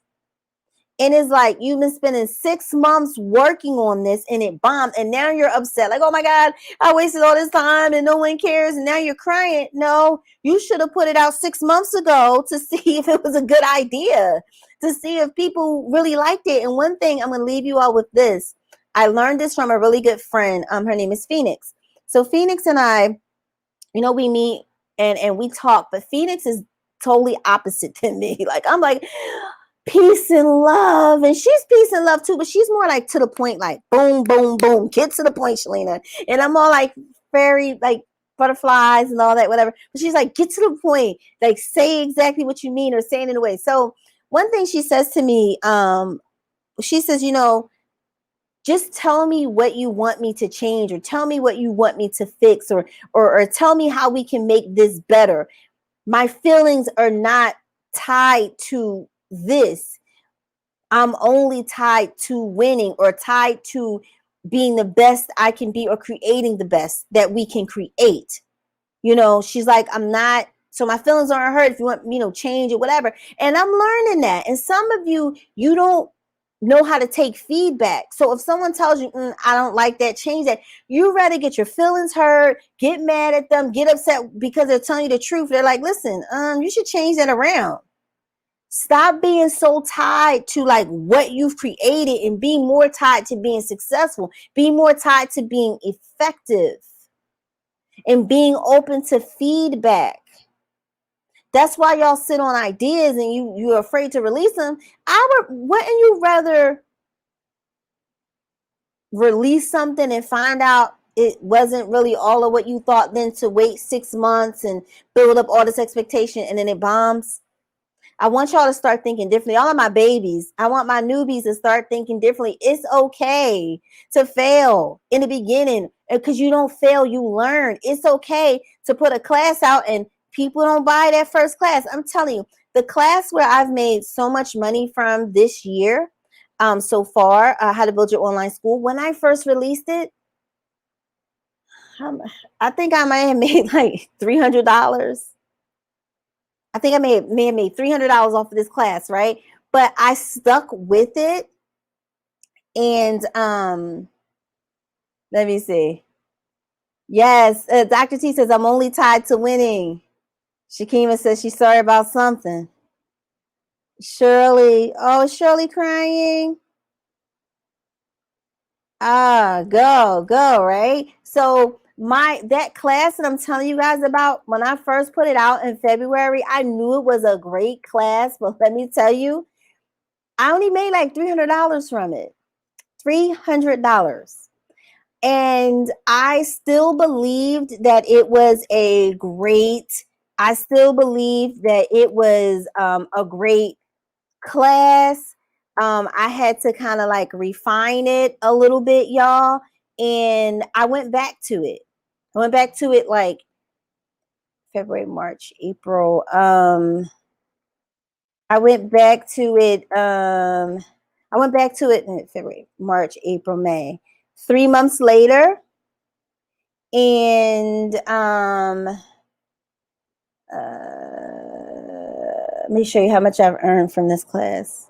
And it's like, you've been spending 6 months working on this and it bombed. And now you're upset. Like, oh my God, I wasted all this time and no one cares. And now you're crying. No, you should have put it out 6 months ago to see if it was a good idea, to see if people really liked it. And one thing, I'm going to leave you all with this. I learned this from a really good friend. Her name is Phoenix. So Phoenix and I, you know, we meet and we talk, but Phoenix is totally opposite than me. Like, I'm like, peace and love, and she's peace and love too, but she's more like to the point, like boom, boom, boom, get to the point, Shalina. And I'm all like fairy, like butterflies and all that, whatever. But she's like, get to the point, like say exactly what you mean or say it in a way. So one thing she says to me, she says, you know, just tell me what you want me to change, or tell me what you want me to fix, or tell me how we can make this better. My feelings are not tied to this. I'm only tied to winning, or tied to being the best I can be, or creating the best that we can create. You know, she's like, I'm not, so my feelings aren't hurt if you want, you know, change or whatever. And I'm learning that. And some of you don't know how to take feedback. So if someone tells you, I don't like that, change that, you rather get your feelings hurt, get mad at them, get upset because they're telling you the truth. They're like, listen, you should change that around. Stop being so tied to like what you've created and be more tied to being successful. Be more tied to being effective and being open to feedback. That's why y'all sit on ideas and you're afraid to release them. Wouldn't you rather release something and find out it wasn't really all of what you thought than to wait 6 months and build up all this expectation and then it bombs? I want y'all to start thinking differently. All of my babies, I want my newbies to start thinking differently. It's okay to fail in the beginning because you don't fail, you learn. It's okay to put a class out and people don't buy that first class. I'm telling you, the class where I've made so much money from this year so far, How to Build Your Online School, when I first released it, I think I might have made like $300. I think I may have made $300 off of this class, right? But I stuck with it. And let me see. Yes, Dr. T says, I'm only tied to winning. Shakima says she's sorry about something. Shirley, oh, Shirley crying. Go, right? So that class that I'm telling you guys about, when I first put it out in February, I knew it was a great class, but let me tell you, I only made like $300 from it. $300. And I still believed that it was a great a great class. I had to kind of like refine it a little bit, y'all. And I went back to it. I went back to it like February, March, April. I went back to it. I went back to it in February, March, April, May. 3 months later, and let me show you how much I've earned from this class.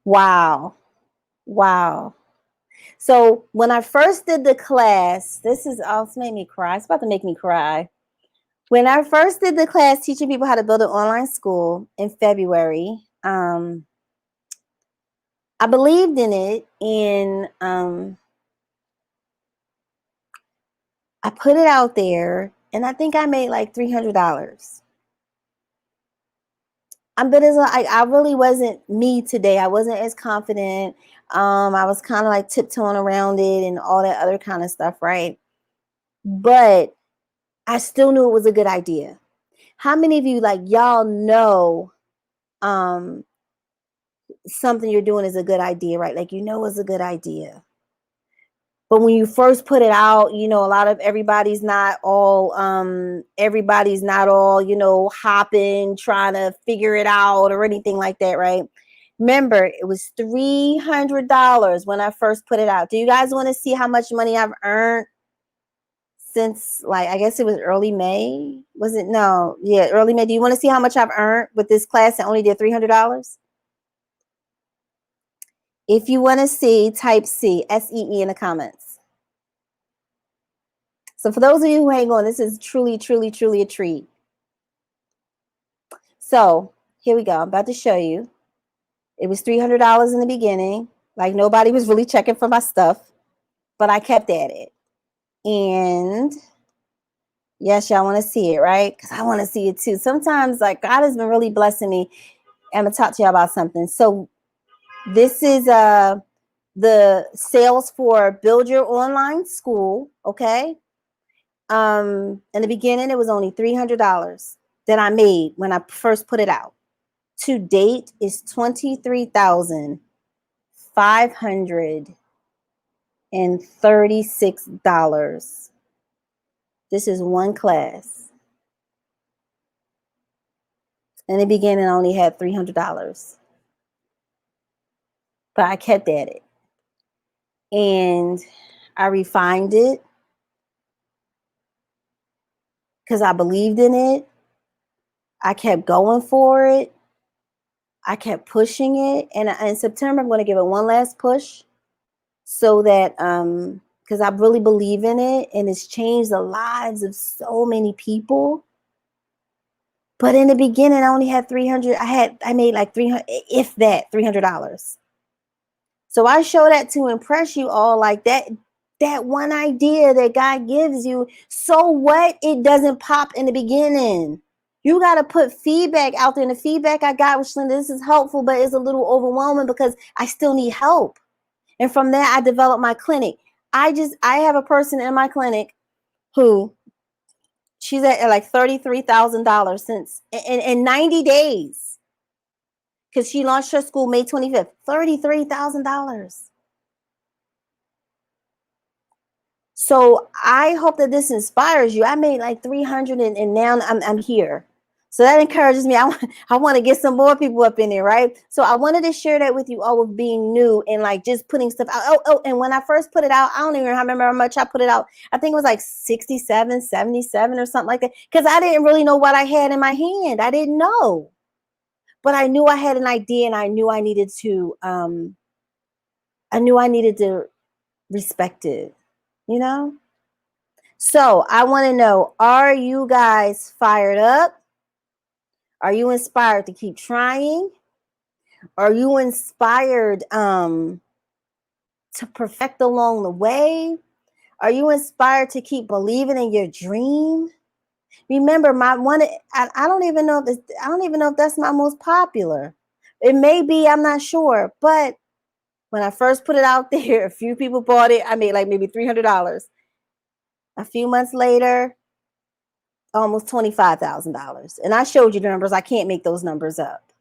Wow. So when I first did the class, this made me cry. It's about to make me cry. When I first did the class teaching people how to build an online school in February, I believed in it, and I put it out there, and I think I made like $300. I really wasn't me today. I wasn't as confident. I was kind of like tiptoeing around it and all that other kind of stuff, right? But I still knew it was a good idea. How many of you, like, y'all know something you're doing is a good idea, right? Like, it's a good idea. But when you first put it out, a lot of everybody's not all, hopping, trying to figure it out or anything like that, right? Remember, it was $300 when I first put it out. Do you guys want to see how much money I've earned since, like, I guess it was early May? Was it? No. Yeah, early May. Do you want to see how much I've earned with this class that only did $300? If you want to see, type SEE in the comments. So for those of you who hang on, this is truly, truly, truly a treat. So here we go. I'm about to show you. It was $300 in the beginning. Like, nobody was really checking for my stuff, but I kept at it. And yes, y'all want to see it, right? Because I want to see it too. Sometimes, like, God has been really blessing me. I'm gonna talk to y'all about something. So this is the sales for Build Your Online School. Okay. In the beginning, it was only $300 that I made when I first put it out. To date is $23,536. This is one class. In the beginning, I only had $300, but I kept at it, and I refined it because I believed in it. I kept going for it. I kept pushing it, and in September, I'm going to give it one last push, so that because I really believe in it, and it's changed the lives of so many people. But in the beginning, I only had 300. I made like 300, if that, $300. So I show that to impress you all, like that one idea that God gives you. So what? It doesn't pop in the beginning. You got to put feedback out there. And the feedback I got was, Shalynda, this is helpful, but it's a little overwhelming because I still need help. And from there, I developed my clinic. I have a person in my clinic who she's at like $33,000 since in 90 days. Because she launched her school May 25th, $33,000. So I hope that this inspires you. I made like 300 and now I'm here. So that encourages me. I want to get some more people up in there, right? So I wanted to share that with you all with being new and like just putting stuff out. Oh, and when I first put it out, I don't even remember how much I put it out. I think it was like 67, 77 or something like that. Because I didn't really know what I had in my hand. I didn't know. But I knew I had an idea and I knew I needed to respect it, you know? So I want to know, are you guys fired up? Are you inspired to keep trying? Are you inspired to perfect along the way? Are you inspired to keep believing in your dream? Remember, I don't even know if that's my most popular. It may be, I'm not sure, but when I first put it out there, a few people bought it. I made like maybe $300. A few months later, almost $25,000. And I showed you the numbers. I can't make those numbers up.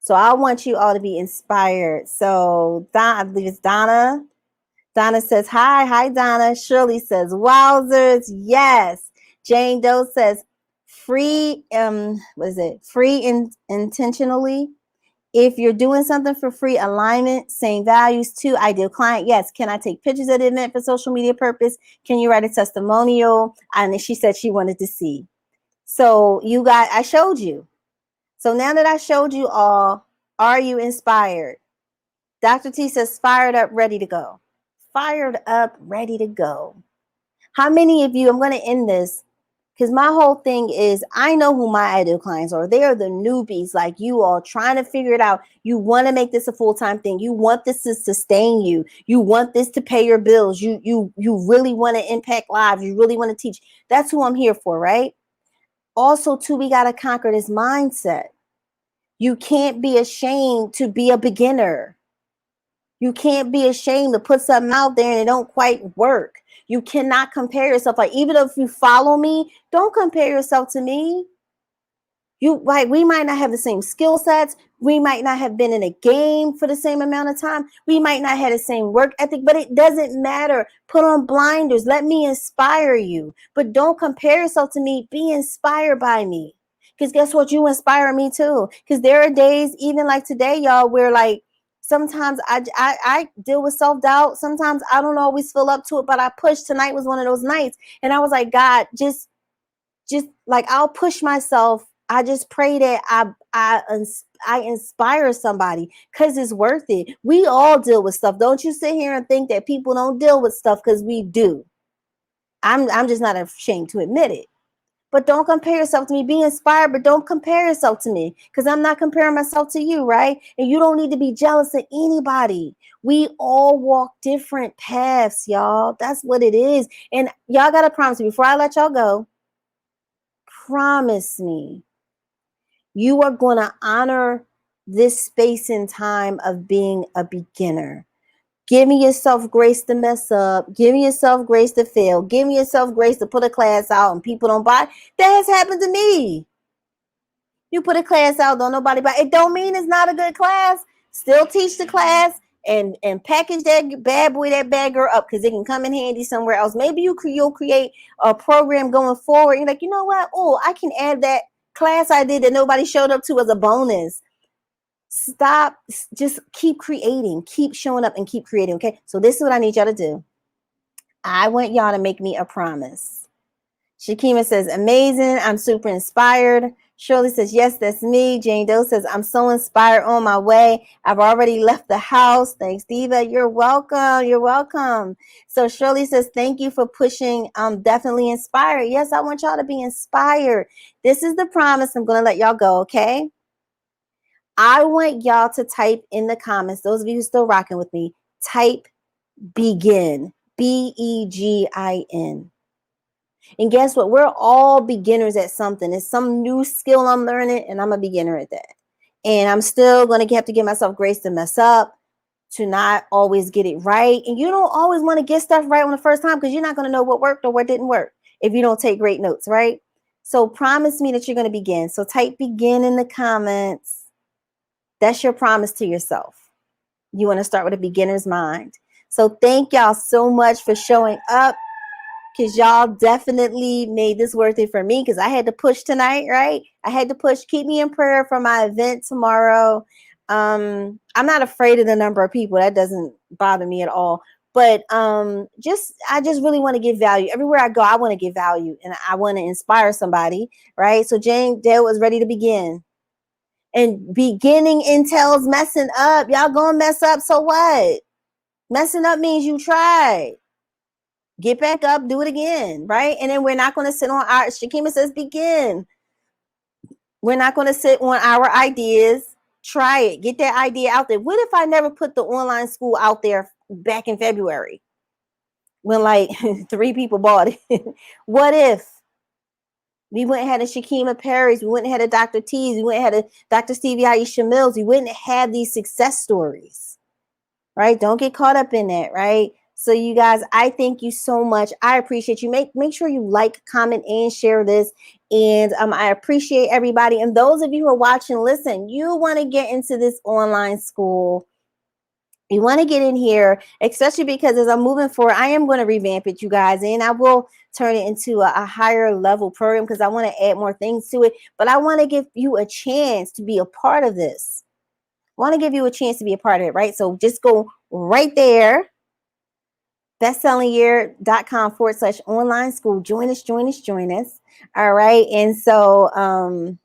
So I want you all to be inspired. So I believe it's Donna. Donna says, hi. Hi, Donna. Shirley says, wowzers. Yes. Jane Doe says, free, intentionally. If you're doing something for free, alignment, same values, too. Ideal client, yes. Can I take pictures of the event for social media purpose? Can you write a testimonial? And she said she wanted to see. So you guys, I showed you. So now that I showed you all, are you inspired? Dr. T says, fired up, ready to go. Fired up, ready to go. How many of you, I'm going to end this, because my whole thing is, I know who my ideal clients are. They are the newbies like you all trying to figure it out. You want to make this a full-time thing. You want this to sustain you. You want this to pay your bills. You really want to impact lives. You really want to teach. That's who I'm here for, right? Also, too, we got to conquer this mindset. You can't be ashamed to be a beginner. You can't be ashamed to put something out there and it don't quite work. You cannot compare yourself. Like, even if you follow me, don't compare yourself to me. We might not have the same skill sets. We might not have been in a game for the same amount of time. We might not have the same work ethic, but it doesn't matter. Put on blinders. Let me inspire you. But don't compare yourself to me. Be inspired by me. Because guess what? You inspire me too. Because there are days, even like today, y'all, where like sometimes I deal with self-doubt. Sometimes I don't always feel up to it, but I push. Tonight was one of those nights. And I was like, God, just like, I'll push myself. I just pray that I inspire somebody, because it's worth it. We all deal with stuff. Don't you sit here and think that people don't deal with stuff, because we do. I'm just not ashamed to admit it. But don't compare yourself to me. Be inspired, but don't compare yourself to me, because I'm not comparing myself to you, right? And you don't need to be jealous of anybody. We all walk different paths, y'all. That's what it is. And y'all got to promise me, before I let y'all go, promise me you are going to honor this space and time of being a beginner. Giving yourself grace to mess up. Giving yourself grace to fail. Giving yourself grace to put a class out and people don't buy. That has happened to me. You put a class out, don't nobody buy. It don't mean it's not a good class. Still teach the class and package that bad girl up, because it can come in handy somewhere else. Maybe you'll create a program going forward. You're like, you know what? Oh, I can add that class I did that nobody showed up to as a bonus. Stop. Just keep creating. Keep showing up and keep creating. Okay. So this is what I need y'all to do. I want y'all to make me a promise. Shakima says, amazing. I'm super inspired. Shirley says, yes, that's me. Jane Doe says, I'm so inspired on my way. I've already left the house. Thanks, Diva. You're welcome. You're welcome. So Shirley says, thank you for pushing. I'm definitely inspired. Yes, I want y'all to be inspired. This is the promise. I'm going to let y'all go, okay? I want y'all to type in the comments, those of you who still rocking with me, type begin, BEGIN. And guess what? We're all beginners at something. It's some new skill I'm learning, and I'm a beginner at that. And I'm still going to have to give myself grace to mess up, to not always get it right. And you don't always want to get stuff right on the first time because you're not going to know what worked or what didn't work if you don't take great notes, right? So promise me that you're going to begin. So type begin in the comments. That's your promise to yourself. You want to start with a beginner's mind. So thank y'all so much for showing up, because y'all definitely made this worth it for me, because I had to push tonight, right? I had to push. Keep me in prayer for my event tomorrow. I'm not afraid of the number of people. That doesn't bother me at all. But I just really want to give value. Everywhere I go, I want to give value, and I want to inspire somebody, right? So Jane Dale was ready to begin. And beginning entails messing up. Y'all gonna mess up, so what? Messing up means you tried. Get back up, do it again, right? And then we're not going to sit on our, Shakima says begin. We're not going to sit on our ideas. Try it. Get that idea out there. What if I never put the online school out there back in February when like 3 people bought it? What if we went and had a Shakima Perry's, we went and had a Dr. T's, we went and had a Dr. Stevie Aisha Mills, we wouldn't have these success stories, right? Don't get caught up in that, right? So you guys, I thank you so much. I appreciate you. Make sure you like, comment, and share this. And I appreciate everybody. And those of you who are watching, listen, you want to get into this online school. You want to get in here, especially because as I'm moving forward, I am going to revamp it, you guys. And I will turn it into a higher level program because I want to add more things to it. But I want to give you a chance to be a part of this. I want to give you a chance to be a part of it, right? So just go right there. bestsellingyear.com/online school. Join us. All right. And so,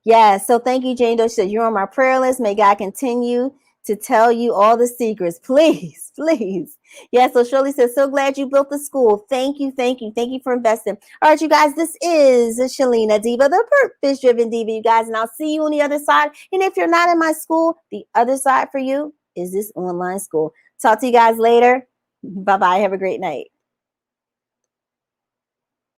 yeah. So thank you, Jane Doe. She said, you're on my prayer list. May God continue to tell you all the secrets. Please, please. Yeah. So Shirley says, so glad you built the school. Thank you. Thank you. Thank you for investing. All right, you guys, this is Shalina Diva, the Purpose Driven Diva, you guys. And I'll see you on the other side. And if you're not in my school, the other side for you is this online school. Talk to you guys later. Bye-bye. Have a great night.